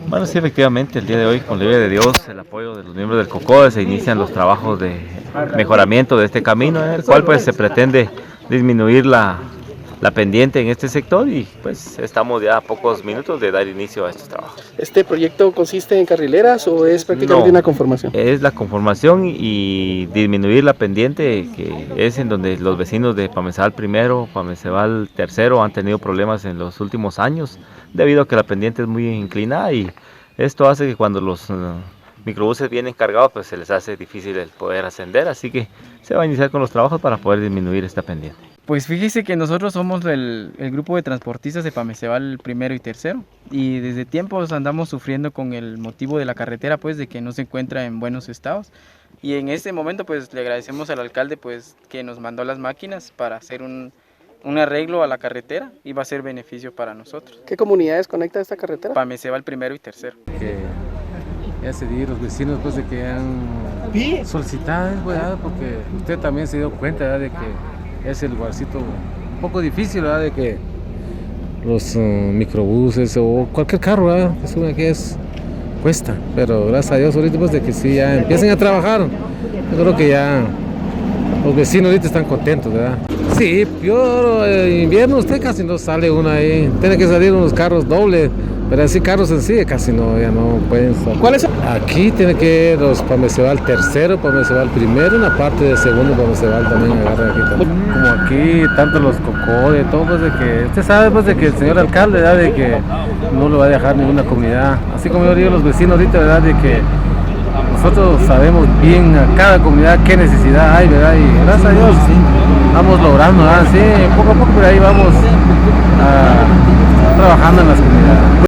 Bueno, sí, efectivamente, el día de hoy, con la ayuda de Dios, el apoyo de los miembros del COCODE, se inician los trabajos de mejoramiento de este camino, en el cual pues se pretende disminuir la pendiente en este sector y pues estamos ya a pocos minutos de dar inicio a estos trabajos. ¿Este proyecto consiste en carrileras o es prácticamente una conformación? Es la conformación y disminuir la pendiente, que es en donde los vecinos de Pamezabal primero, Pamezabal tercero han tenido problemas en los últimos años, debido a que la pendiente es muy inclinada y esto hace que cuando los microbuses vienen cargados pues se les hace difícil el poder ascender, así que se va a iniciar con los trabajos para poder disminuir esta pendiente. Pues fíjese que nosotros somos el grupo de transportistas de Pamezabal primero y tercero y desde tiempos andamos sufriendo con el motivo de la carretera, pues de que no se encuentra en buenos estados, y en este momento pues le agradecemos al alcalde pues que nos mandó las máquinas para hacer un arreglo a la carretera y va a ser beneficio para nosotros. ¿Qué comunidades conecta esta carretera? Pamezabal primero y tercero. Que ya se dio los vecinos pues de que han solicitado, ¿verdad? Porque usted también se dio cuenta, ¿verdad? De que es el lugarcito un poco difícil, ¿verdad? De que los microbuses o cualquier carro, ¿verdad? Que suben aquí cuesta, pero gracias a Dios ahorita pues de que sí ya empiecen a trabajar. Yo creo que ya los vecinos ahorita están contentos, ¿verdad? Sí, peor invierno usted casi no sale uno ahí, tiene que salir unos carros dobles, pero así carros en sí casi no, ya no pueden salir. ¿Cuáles son? Aquí tiene que ir los Pamezabal tercero, Pamezabal primero, una parte de segundo Pamezabal también agarra aquí también. Como aquí, tanto los COCODE, todo pues de que, usted sabe pues de que el señor alcalde, ¿verdad? De que no lo va a dejar ninguna comunidad, así como yo digo los vecinos ahorita, ¿verdad? De que nosotros sabemos bien a cada comunidad qué necesidad hay, ¿verdad? Y gracias a Dios vamos logrando, ¿verdad? Sí, poco a poco, pero ahí vamos trabajando en las comunidades.